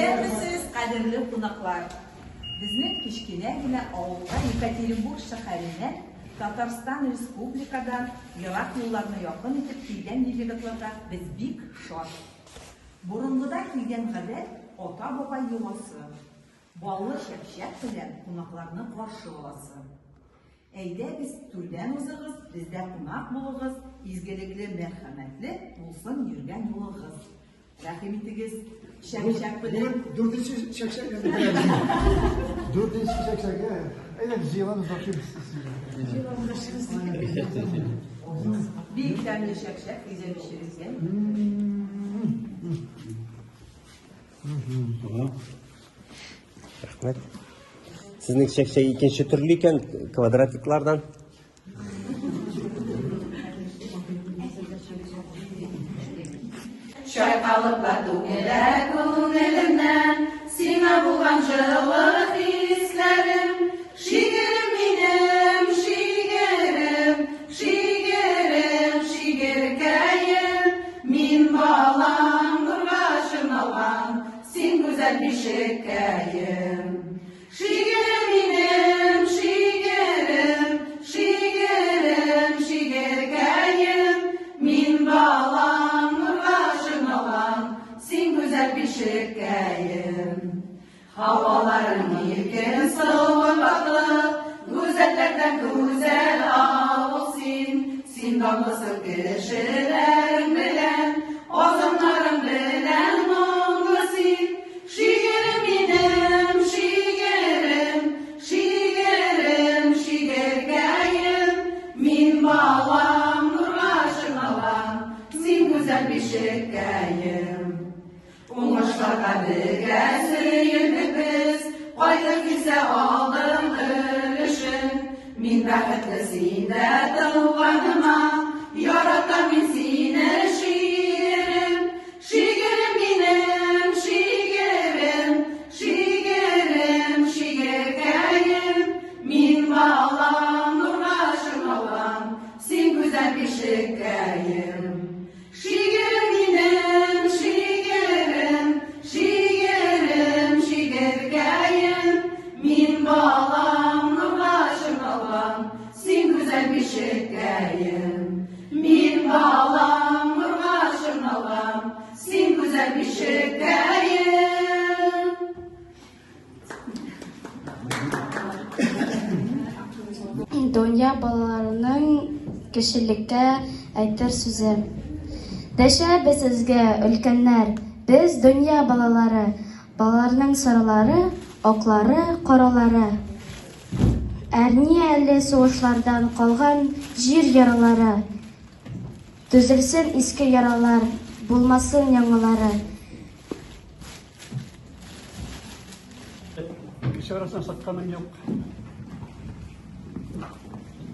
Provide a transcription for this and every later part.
Исәнмесез, кадерле кунаклар. Безнең кичкенә генә авылда Екатеринбург шәһәреннән Татарстан Республикадан ерак юлларны якын итеп килгән делегатларга без бик шат. Борынгыда килгән гадәт ата-баба юласы. Баллы шәкшәк белән кунакларны каршы аласы. Әйдә без түрдән узыгыз, бездә кунак булыгыз, изгелекле, мәрхәмәтле булсын йөргән юлыгыз. Рәхим итегез, шәкшәк белән. Dördüncü şakşak yani. Dördüncü şakşak ya. Aynen civan uzakşır. Бик тәмле шәкшәк изеп пешерелгән. Рәхмәт. Сезнең шәкшәк икенче төрле икән, квадратиклардан. Çaykalıklar döküle gönlümden, sina bulgan жылы hislerim. Şigerim benim, şigerim, şigerim, şigerkayım. Min balam nurgaşın algan, sen güzel bir şekayım. Şigerim benim, şigerim, şigerim, şigerkayım. Min balam sen güzel bir şekayım. Havaların yirken sıvı baklı, güzellerden güzel olsun. Sen damlısın kişilerin bilen, ozanların bilen olmasın. Şigerim benim, şigerim, şigerim, şigerkayım. Min bağlam, nurgaşın alan, sen güzel bir şekayım. Uğuşlarla birgə söyüldük biz, qaydık ise aldım ölüşün. Min bәхетле синдә тылғаныма, яраттым мин сине шигерем. Шигерем минем, шигерем, шигерем, шигеркәем. Мин балам, нурга шырмалган, син гүзәл бишеккәем. Шигерем минем, шигерем, şigerim, şigerkayım. Min balam, nurga şırmalgan, sen güzel bir şekayım. Min balam, nurga şırmalgan, sen güzel bir şekayım. Dünya балаларының кешелеккә әйтер сүзе. Дәшәбез сезгә, өлкәннәр, biz dünya балалары, балаларның сарылары, аклары, каралары. Әрни әле сугышлардан калган җир яралары. Төзелсен иске яралар, булмасын яңалары. Kişi arasında sakkanım yok.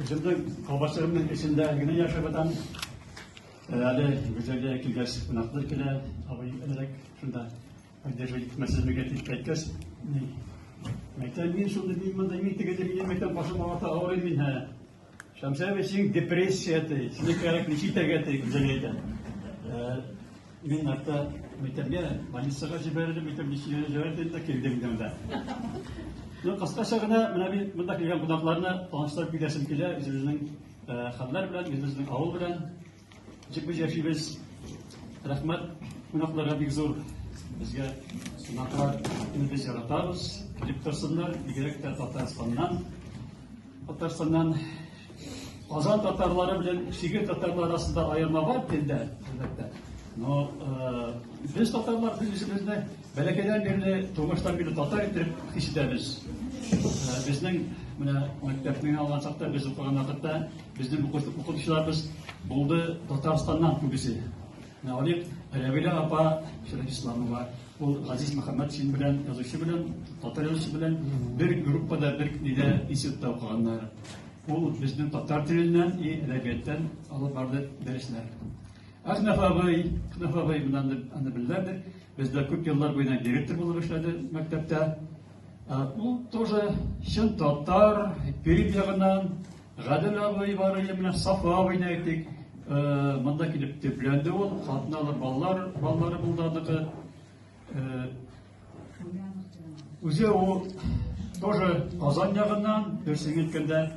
Bizimden kabaslarımın içinde yine yaşamadan Ali güzelliğe kilgesi kınaktır kile abi ederek şunda derece gitmesiz mi getirip etkiz mektebimin sonunda bilmem de mektebimin mektebimin başım avata ağrı min ha şamsa ve sizin depresiyatı sizin karak nişite getirip güzelliğe min hatta mektebiye manisaka ciberli mektebin işine ciberli de kildim de Kıskaça gına bunda kelgen konaklarını tanıştırıp gidesim kile bizimizin xallar bilen, bizimizin avul bilen Çıkmış yaşayız. Rahmet konaklara bir zor. Bizge konaklar biz yaratarız. Gelip dursunlar. Gerek de Tataristan'dan Azan Tatarları bilen Şigir Tatarları arasında ayırma var dilde. No, biz Tatarlar bizimizde belekeden birini, Toğuş'tan birini Tatar ettirip işitemiz. Bizden mektepten alınacakta biz okuyan vakitte bizden okutuşlarımız buldu Tataristan'dan kubisi. Ne oluyor? Rebile apa Şerif İslam'ı var. Bu Aziz Muhammed Şin bilen, yazışı bilen, Tatar yazışı bilen bir gruppada bir nide institutta okuyanlar. Bu bizden Tatar dilinden, edebiyetten alıp vardı dersler. Kınafa Bey bundan da bilirlerdir. Bizde 40 yıllar boyunca direktör bulup işledi mektepte. Bu тоже şın Tatar, Perip yağından, Gadil ağabey var, yemine Safa ağabeyine ettik. Manda kilip teplendi ol, hatnalı balları buldadığı. үзе ул тоже Казан ягыннан берсен әйткәндә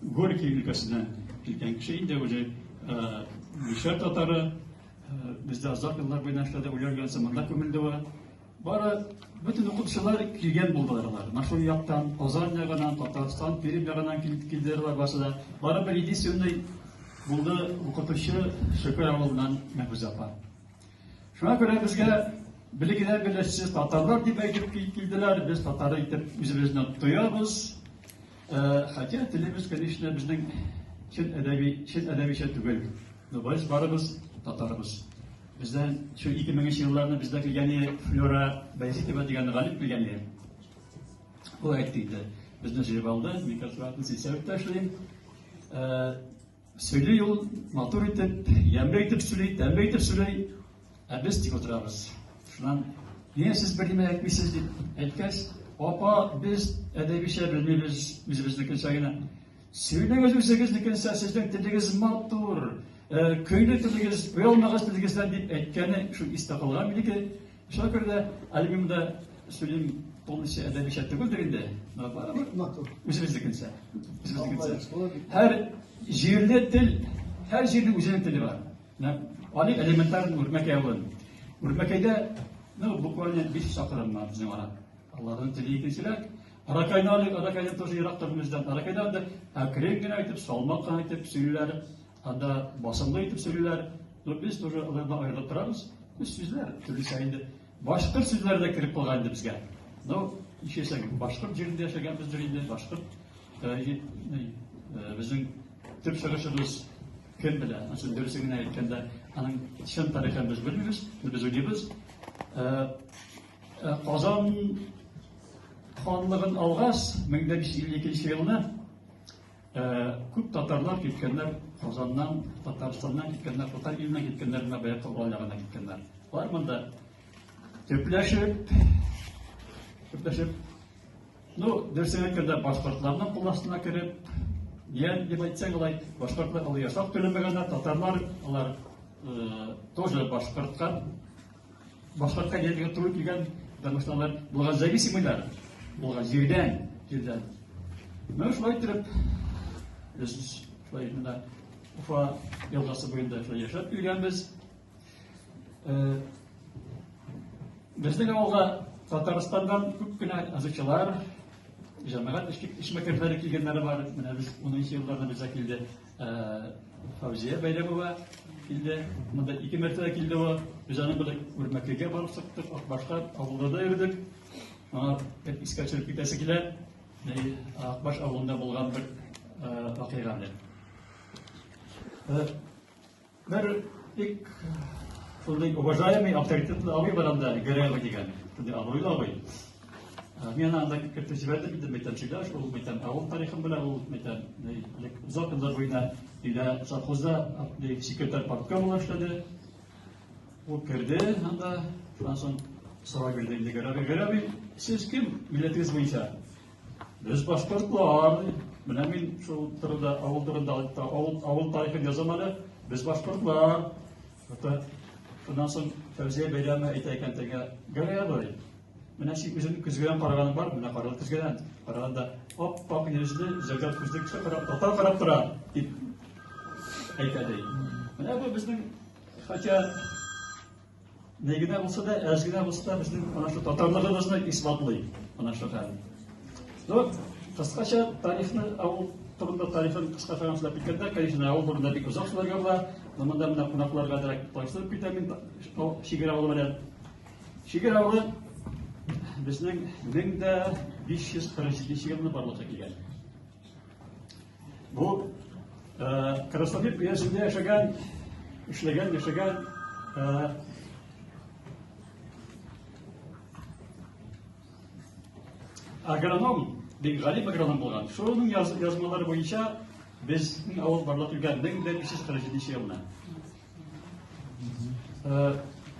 Горький өлкәсеннән килгән кеше инде үзе Мишә татары бездә озак еллар буена эшләде, үләргән заманда күмелде ул. Бары бөтен укытучылар килгән булдылар алар. Нашу яктан, Казан ягыннан, Татарстан, Пермь ягыннан килделәр башында. Бары бер единственный булды укытучы Шөкер авылыннан Мәхбүз апа. Шуңа күрә безгә билгеләр беләсез татарлар дип әйтеп килделәр. Без татары итеп үзебезне тоябыз. Хотя телебез, конечно, безнең чын әдәбиячә түгел. Без барыбыз татарбыз. Бездән шу 2000 елларны бездә килгән Флора Баязитова дигән галип килгән. Ул әйтте, безне җыеп алды, микрофонны сәүдә эшлим. Сөйләй ул матур итеп, ямьле итеп сөйләй, тәмле итеп сөйләй. Без тик утырабыз. Шуннан, "Нигә сез бер нимә әйтмисез?" дип әйткәч, "Апа, без әдәбиячә белмибез, үзебезнекен сагына. Сөйләгез үзегезнекен, сезнең телегез матур. Көйле телегез, уялмагыз телегездән" дип әйткәне шу истә калган минеке. Шуңа күрә дә альбомда сөйлим полностью әдәбиячә түгелдер инде. Матур. Үзебезнекенсә. Һәр җирле тел, һәр җирнең үзенең теле бар. Аны элементарный үрмәкәвен. Үрмәкәйдә, буквально 5 чакрымнар безнең ара. Аллаһның теле икенчеләр. Аракайдан тоже ерактыр бездән. Аракайдан да әкрен генә әйтеп, салмак кына әйтеп сөйләр. Анда басымлы итеп сөйләр. Без тоже алардан аерылып торабыз. Без сүзләр төрлесе инде. Башкорт сүзләре дә кирип калган инде безгә. Ишәсәң, башкорт җирендә яшәгән без җирендә башкорт безнең төп чыгышыбыз кем белә? Аслы дөресен генә әйткәндә, аның чын тарихын без белмибез, без уйлыйбыз. Казан ханлыгын алгас 1552 елны күп татарлар киткәннәр, Казаннан, Татарстаннан киткәннәр, Татар иленнән киткәннәр, Мәбәя ягыннан киткәннәр. Алар монда төпләшеп, дөресен әйткәндә башкортларның куластына кереп, ян дип әйтсәң алай, башкортлар алар ясак төлемәгәннәр, татарлар алар тоже башкортка ягыга туры килгән, дамышлар булган зависимыйлар, булган җирдән. Шулай итеп, без шулай монда Уфа елгасы буенда яшәп килгәнбез. Безнең авылга Татарстандан күп кенә язучылар, җәмәгать эшмәкәрләре килгәннәре бар. Менә без 10 елларда безгә килде. Фаузия Бәйрәмова килде. Монда 2 мәртәбә килде ул. Без аны белән Үрмәккәгә барып чыктык, башка авылда йөрдек. Аңа искә төшереп китәсе килә. Акбаш авылында булган бер вакыйга белән. Бер бик шундый уважаемый, авторитетлы абый бар анда, Гәрәев дигән. Шундый абыйлы абый. Мен анда кертеп җибәрдем, дип әйтәм сөйләш, ул мәйтәм авыл тарихын белә, ул мәйтәм озак еллар буена илә совхозда секретарь партком булып эшләде. Ул керде анда, шуннан соң сорау бирде инде Гәрәев, сез кем, милләтегез буенча? Без башкортлар. Менә мин шул турыда авыл тарихын язам әле. Без башкортлар. Шуннан соң Фәүзия Бәйрәмова әйтә икән тегә, Гәрәев, менә син үзең күзгән караганың бар, менә карады күзгән. Караганда ап-ак йөзле, зәгәт күзле кеше татар карап тора дип әйтә ди. Менә бу безнең хотя нигенә булса да, әзгенә булса да безнең ана шу татарлыгыбызны исбатлый. Ана шу хәл. Кыскача тарихны, авыл турында тарихын кыскача сөйләп киткәндә, конечно, авыл турында бик озак сүзләргә була. Монда менә кунакларга директ ташлап китәм мин Шигер авылы белән. Шигер авылы безнең 1547 елны барлыкка килгән. Бу Краснодарский уездында яшәгән агроном, бик галим агроном булган. Шуның язмалары буенча безнең авыл барлыкка килгән 1547 елны.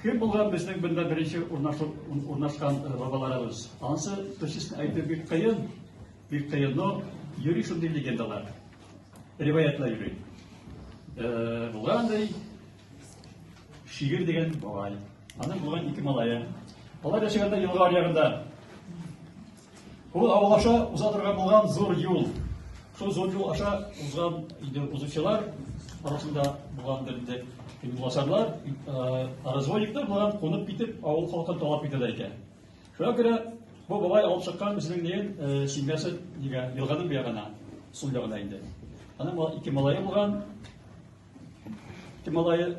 Кем булган безнең бында беренче урнашкан бабаларыбыз? Ансы точно әйтеп бик кыен, но йөри шундый легендалар. Риваятлар йөри. Булгандай Шигер дигән бабай. Аның булган 2 малае. Алар яшәгәндә елга аръягында. Ул авыл аша уза торган булган зур юл. Шул зур юл аша узган узучылар арасында булгандыр инде юлбасарлар, разводниклар булган кунып китеп авыл халкын талап итәләр икән. Шуңа күрә бу бабай алып чыккан үзенең семьясы елганың бу ягына, сул ягына инде. Аның ике малае булган. Ике малае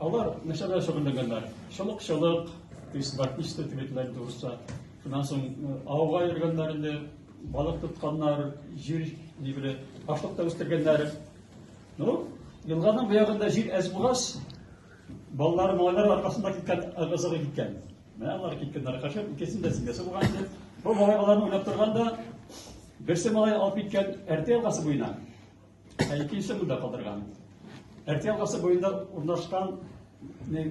алар нәрсәгә шөгыльләнгәннәр? Шылык, кыйсбатисты тегетләр турыса. Шуннан соң ауга йөргәннәр инде, балык тотканнар, җир нибеле, ашлыкта үстергәннәр. Ну, елганың бу ягында җир әз булгас, балалар, малайлар аркасында киткән, агызыгы киткән. Менә алар киткәннәр, кашып, икесендә семьясы булган иде. Бу бабай аларны уйлап торганда, берсе малай алып киткән Әртә елгасы буена. Икенчесе монда калдырган. Әртә елгасы буенда урнашкан,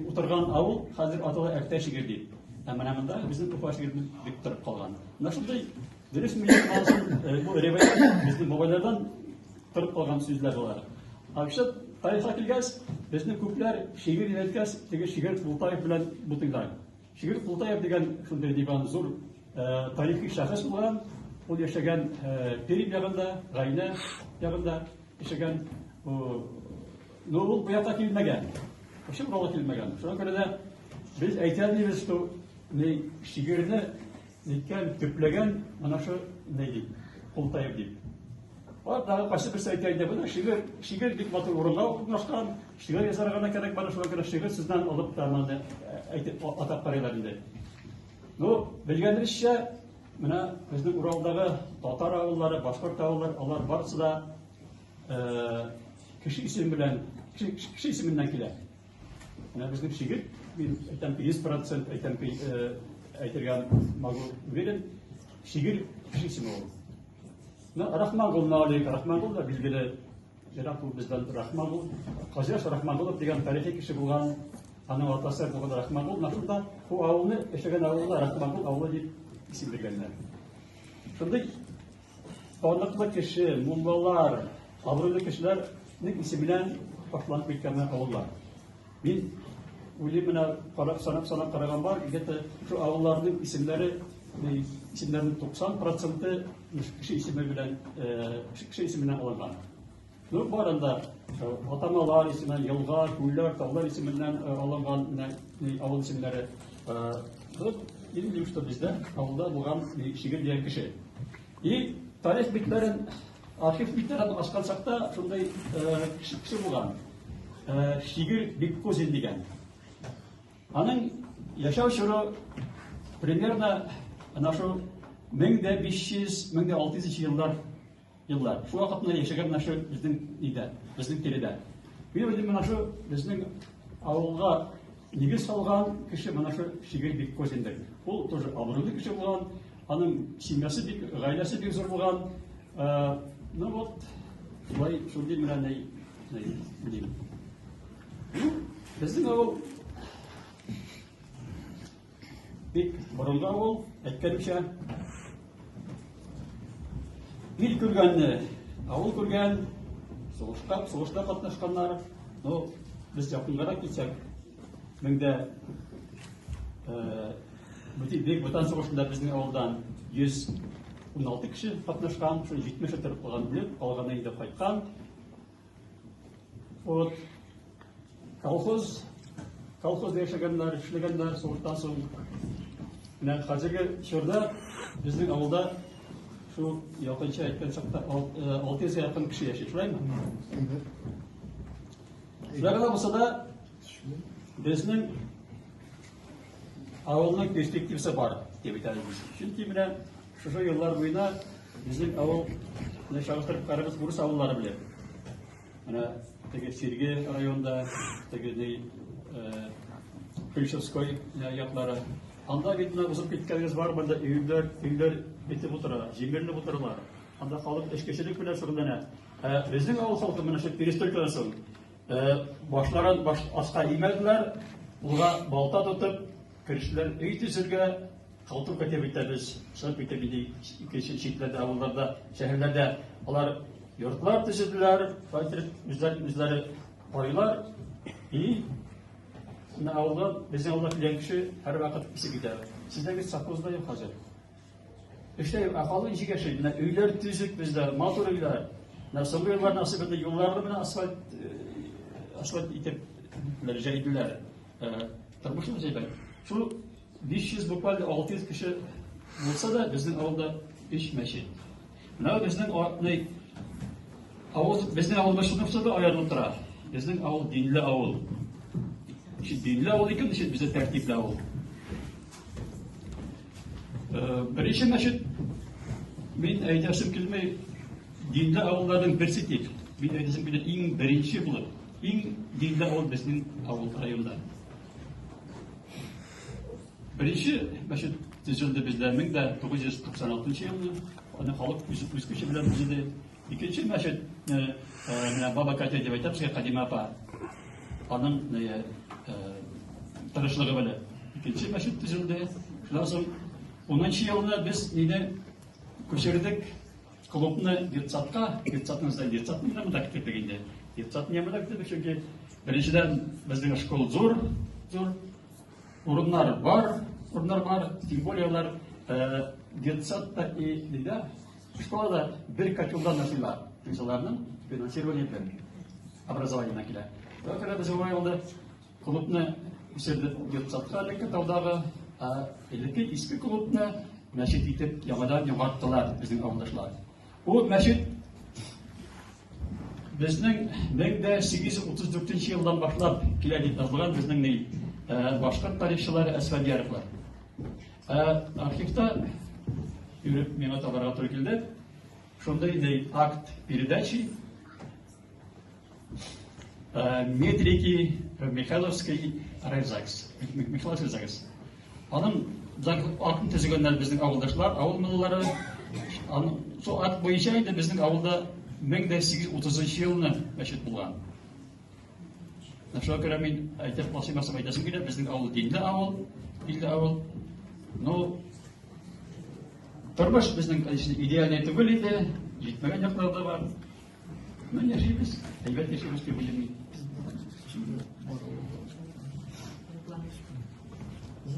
утырган авыл хәзер атала Әртә шигер дип. Менә монда безнең Уфа шигере дип торып калган. Менә шундый дөрес милләт бу революция безнең бабайлардан торып калган сүзләр булар. Акча тарихка килгәс, безнең күпләр шигер өйрәткәс, теге шигер Бултаев белән бутыйлар. Шигер Бултаев дигән шундый дигән зур тарихи шәхес булган. Ул яшәгән Пермь ягында, Гайна ягында яшәгән. Ну, ул бу якка килмәгән. Ошо бурала килмәгән. Шуңа күрә дә без әйтәбез, что шигырьне никән төпләгән ана шу дип, Бултаев дип. Дагы кайсы берсе әйтә бу шигырь бик матур урынга урнашкан, шигырь язарга да кирәк, бана шуңа күрә шигырь сездән алып тәмамлы әйтеп атап карыйлар инде. Ну, белгәнебезчә, менә безнең Уралдагы татар авыллары, башкорт авыллары, алар барысы да кеше исеме белән, кеше исеменнән килә. Менә безнең шигырь, мин әйтәм 100% әйтергә могу уверен, шигырь кеше исеме ул. Рахмангул Малик, Рахмангул да билгеле, Ирак ул бездән Рахмангул, Казяш Рахмангулов дигән тарихи кеше булган, аның атасы булган Рахмангул, нахында бу авылны яшәгән авылда Рахмангул авылы дип исем биргәннәр. Шундый таныклы кеше, муллалар, абруйлы кешеләрнең исеме белән башланып киткән авыллар. Мин уйлыйм, менә санап караган бар, где-то шу авылларның исемнәренең 90% кеше исеме белән кеше исеменнән алынган. Ну, барында атамалар исеменнән, елга, күлләр, таулар исеменнән алынган авыл исемнәре. Илем, что бездә авылда булган шигырь дигән кеше. И тарих битләрен, архив битләрен ачкан чакта шундай кеше булган. Шигырь Беккозин дигән. Аның яшәү чоры примерно нашу 1500-1600 еллар. Шу вакытта яшәгән нашу безнең идә, безнең тирәдә. Мин уйлыйм, нашу безнең авылга нигез салган кеше менә шу Шигырь Беккозиндер. Ул тоже абруйлы кеше булган, аның семьясы бик, гаиләсе бик зур булган. Ну вот, шулай шундый менә дим. Безнең авыл бик борынга авыл, әйткәнчә ил күргәнне, авыл күргән, сугышта катнашканнар. Ну, без якынгарак китсәк, меңдә бик бүтән сугышында безнең авылдан 116 кеше катнашкан, 70 торып калган белән, калганы инде кайткан. Вот колхозда яшәгәннәр, эшләгәннәр, сугыштан соң менә хәзерге чорда безнең авылда шу якынча әйткән чакта 600 якын кеше яши, шулаймы? Шулай гына булса да безнең авылның перспективасы бар дип әйтәбез. Чөнки менә шушы еллар буена безнең авыл чагыштырып карабыз бурыс авыллары белән. Менә теге Сергей районында, теге Крышевской яклары. Анда бит менә узып киткәнегез бар, монда өйләр битеп утыра, җимерле утыралар. Анда халык эшкәчелек белән шөгыльләнә. Безнең авыл халкы менә шу перестройкадан соң башларын аска имәделәр, улга балта тотып, керешләр өй төзергә калтыр кәтеп итәбез. Шулай итеп иде икенче чикләрдә, авылларда, шәһәрләрдә алар йортлар төзеделәр, үзләре байлар и Мына ауылда, біздің ауылда кілген кіші әр вақыт кісі кетеді. Сіздегі совхозда yok қазір. İşte akalı işi geçiyor. Öyler tüzük bizde, motor öyler. Soğuk yıllar nasıl böyle yollarda bile asfalt itipler, jeydiler. Tırmışlar jeydiler. Şu 500 bukvalde 600 kişi olsa da bizim avulda iş meşin. Bizden avul başlanırsa da ayarlı durar. Bizden avul dinli avul. Dinli avul iken bize tertipli avul. Birinci meşit, ben aydaşım kelime dinli avullardan birisi değil. Ben aydaşım kelime en birinci bulup, en dinli avul bizim avul rayonda. Birinci meşit tüzüldü bizlerin de 1996 yılında. Onu halk üsküçü bilen bizde. İkinci meşit, Baba Katya diye aytapsıya Kadime Apa. Onun tanışlığı böyle. İkinci meşit tüzüldü. Lazım. 10-cu yılında biz yine köşerdik klubunu Dirtsat'ka, Dirtsat'ımızda Dirtsat'ın yanına da gittik. Dirtsat'ın yanına da gittik çünkü birinciden bizden şkol zor, orunlar var, tüm bolyalar Dirtsat'ta iyi şkolada bir kaç yıldan nasıllar, insanların finansirование'den, образование'нdan. Ve biz o yolda klubunu köşerdik Dirtsat'ka, lekin tavdağı Elbette eski klubuna meşit itip yamadan yamarttılar bizim avdaşlar. O meşit bizden 1834 yıldan başlap kilidi yazılgan bizden ne? Başka tarihçileri Esfendiyarıklar. Arxivda yürüp mena tabarga to'g'ri keldi. Shunday ne akt передачи Metriki Mikhailovskiy Revzaks. Onun aktın tüzügenler bizim avuldaşlar, avul mıllaları şu at boyunca bizim avulda 1830 yılını meşhur bulgan. Şu göre men aytib başımasam aytasım ki bizim avul dinli avul. No turmuş bizim ideal tugul edi, yetmegen yoqlar da var. Men yaşayız, elbette yaşayız ki bilmeyin.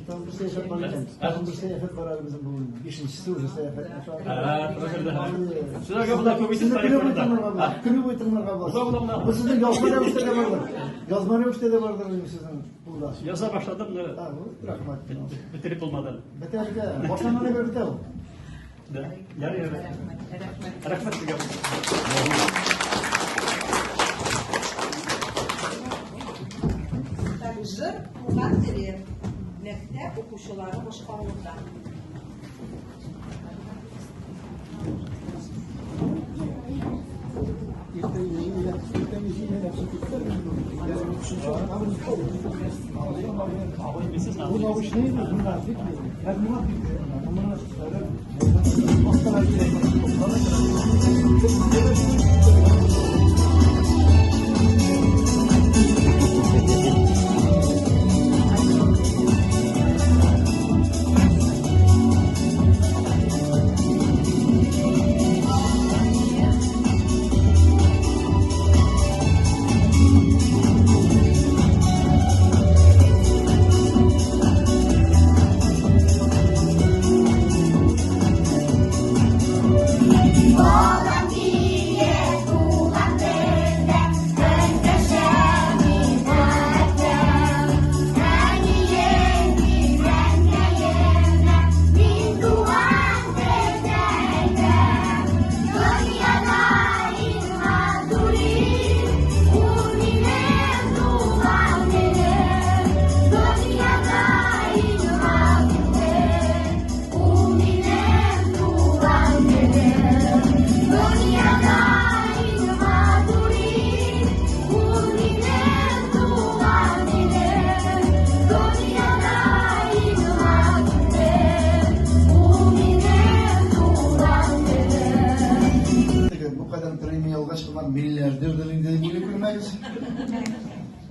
Tam bir seyahat var iken, tam bir seyahat var abi bizim bu beşincisi уже seyahat. Şurada kapıda komite tarihlerinde. Günü boyu tırmanırlar var. Bu sizin yazmaya üstte de vardır. Yazmaya üstte de vardır sizin burada. Yaza başladım da. Rahmat. Bitirip olmadan. Bitirdi. Başlamana verdi o. Yarı. Rahmat diye. Jır tuğan dili mektep okuşuları boşqallıqda.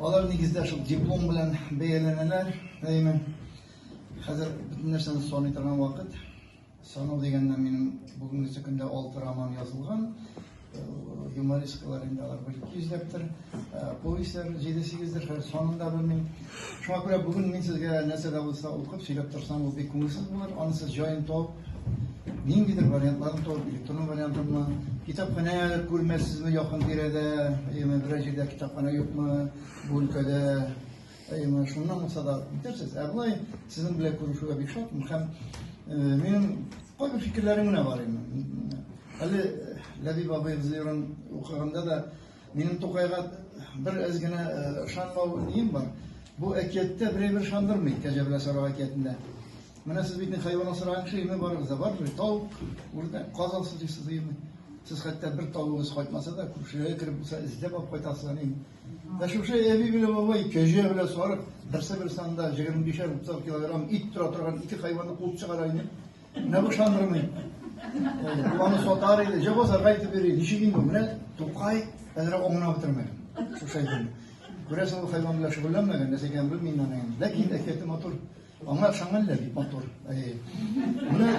Olar negizde şu diplom bilen beğenilenler, deymen. Hazır bütün narsani sonu turgan vaqt. Sonu deganda mening bugungi kunda 6 roman yozilgan. юмористкалар инде алар бер 200-ләптер, повестьлар 7-8-дер, санын да белмим. Шуңа күрә бүген мин сезгә нәрсә дә булса укып сөйләп торсам, ул бик күңелсез булыр. Аны сез җаен табып, ниндидер вариантларын табып, электрон вариантымы, китапханә күрмәссезме якын тирәдә, берәр җирдә китапханә юкмы, бу өлкәдә, шуннан булса да итерсез. Болай сезнең белән күрешүгә бик шатмын һәм минем кайбер фикерләрем генә бар инде. Әле Ләбиб абый зыярын укыганда да минем Тукайга бер әз генә ышанмау нием бар. Бу әкиятта берәр ышандырмый, Кәҗә белән Сарык әкиятендә. Менә сез бит хайван асраган кеше име барыгыз да бар, тау, урда казансыз дисез име. Сез хәтта бер тавыгыз кайтмаса да, күршегә кирип булса издәп алып кайтасыз аны. Ә шушы әби белән бабай Кәҗә белән Сарык берсе санда 25-30 килограмм ит тора торган ике хайванны куып чыгара иде. Менә бу ышандырмый. Аны сатар иде, җаваз аргайтып бирә, ничек инде менә Тукай әзрәк оңына бетермәгән. Шушы әйтәм. Күрәсең, ул хайван белән шөгыльләнмәгән, нәрсә икәнен белмим аны. Ләкин әкияте матур. Аңа ышанган бик матур. Менә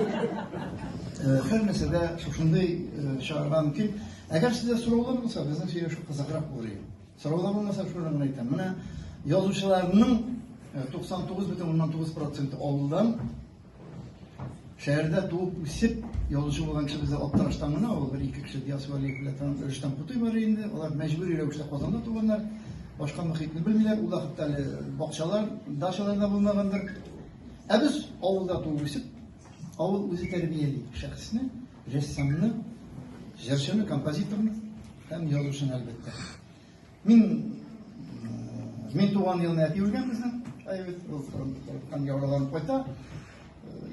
һәр нәрсәдә шушындай чыгарга мөмкин. Әгәр сездә сораулар булса, безнең сөйләшү кызыграк булыр. Сораулар булмаса, шуны гына әйтәм. Менә язучыларның 99,9% авылдан шәһәрдә туып үсеп язучы булган кеше бездә Аптыраштан гына, ул бер-ике кеше диаспоралык белән Рөстәм Кутай бар инде. Алар мәҗбүри рәвештә Казанда туганнар. Башка мөхитне белмиләр, ул вакытта бакчалар, дачаларда булмагандыр. Ә без авылда туып үсеп, авыл үзе тәрбияли шәхесне, рәссамны, җырчыны, композиторны һәм язучыны әлбәттә. Мин туган елны әти үлгән безнең. Ул фронттан яраланып кайта.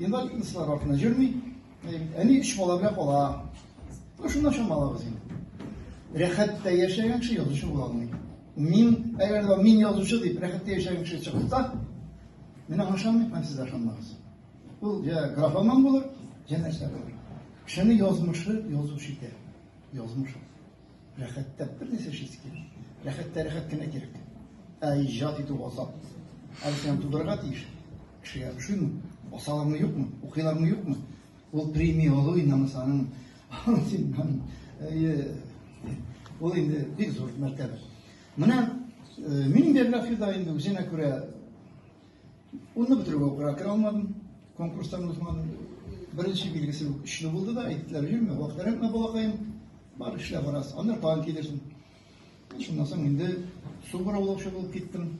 Инвалидлыклар артына йөрми. Әни 3 бала белән кала. Шуннан шамалабыз инде. Рәхәттә яшәгән кеше язучы була алмый. Әгәр дә мин язучы дип рәхәттә яшәгән кеше чыкса, мин аңа ышанмыйм, сез ышанмагыз. Ул я графоман булыр, я нәрсә булыр. Кешене язмышы язучы итә. Язмышы. Рәхәттә бер нәрсә эшлисе. Рәхәт кенә кирәк. Иҗат итү азап. Алсам тудырга тиеш. Кешегә шуны асалармы юкмы, укыйлармы юкмы? Ул премия алу инамасаның. Ул инде бик зур мәртәбә. Менә минем биографиядә инде үзенә күрә уны бетерүгә укырга кера алмадым. Конкурстан узмадым. Беренче билгесе эшле булды да, әйттеләр, йөрмә, вакытларым балакаем, бар эшләп барасыз. Аннан тагын килерсең. Шуннан соң инде су бураулаучы булып киттем.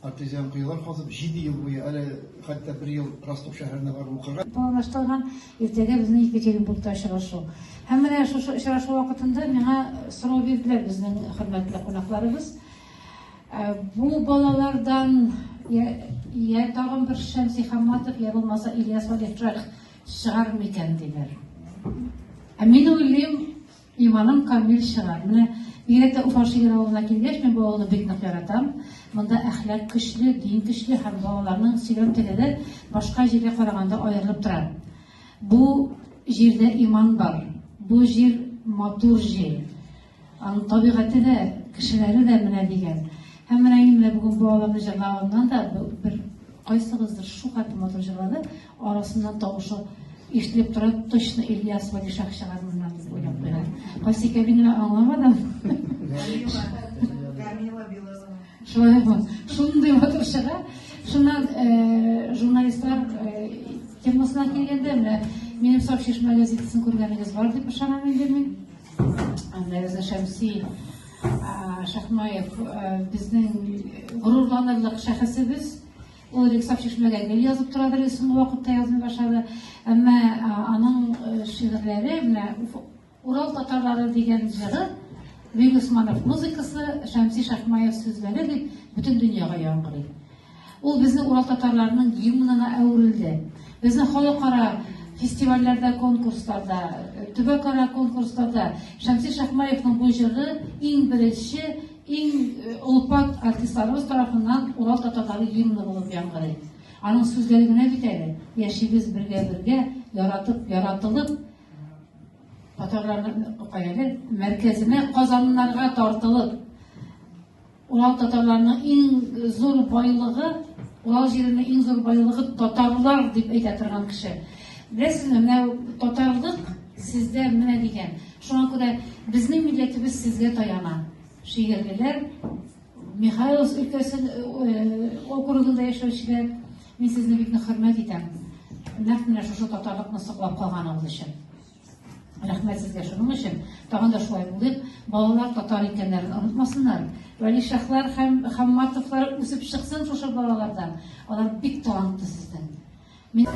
Артезиан кыйлар казып 7 ел буе, әле хәтта 1 ел Ростов шәһәренә барып укырга. Планлаштырган иртәгә безнең Екатеринбургта очрашу. Һәм менә шушы очрашу вакытында миңа сорау бирделәр безнең хөрмәтле кунакларыбыз. Бу балалардан я тагын бер Шәмси Хамматов, я булмаса Ильяс Валиев чыгар микән диләр. Мин уйлыйм, иманым камил чыгар. Менә бигрәк Уфа шәһәре авылына килгәч, мин бу авылны бик нык яратам. Монда әхлак көчле, дин көчле һәм балаларның сөйләм теле башка җиргә караганда аерылып тора. Бу җирдә иман бар. Бу җир матур җир. Аның табигате дә, кешеләре дә менә дигән. Һәм менә инде бүген бу авылны җырлаганнан да бер кайсыгыздыр шу хәтле матур җырлады, арасыннан тавышы ишетелеп тора, точно Ильяс Валиев чыгармыннан дип уйлап куйган. Кайсы икәнен аңламадым. Шундай матур чыга. Шуннан журналистлар темасына килгәндә, минем сообщишма газетасын күргәнегез бар дип ышанам инде мин. Анда Шәмси Шахмаев безнең горурланырлык шәхесебез. Ул сообщишмәгә гел язып торадыр, соңгы вакытта язмый башлады. Әмма аның шигырьләре, менә Урал татарлары дигән җыры, Вил Усманов музыкасы, Шәмси Шахмаев сүзләре дип бөтен дөньяга яңгырый. Ул безнең Урал татарларының гимнына әверелде. Безнең халыкара фестивальләрдә, конкурсларда, төбәкара конкурсларда Шәмси Шахмаевның бу җыры иң беренче, иң улпат артистларыбыз тарафыннан Урал татарлары гимны булып яңгырый. Аның сүзләре генә бит әле. Яшибез бергә, яратылып, татарларның мәркәзенә, Казаннарга тартылып, Урал татарларының иң зур байлыгы, Урал җиренең иң зур байлыгы татарлар дип әйтә торган кеше. Беләсезме, менә татарлык сездә менә дигән. Шуңа күрә безнең милләтебез сезгә таяна. Шигырьлеләр, Михайловск өлкәсе округында яшәүчеләр, мин сезне бик нык хөрмәт итәм. Нәкъ менә шушы татарлыкны саклап калганыгыз өчен. Рәхмәт сезгә шуның өчен. Тагын да шулай булып, балалар татар икәннәрен онытмасыннар. Вәлишахлар һәм Хамматовлар үсеп чыксын шушы балалардан. Алар бик талантлы сездән. Мин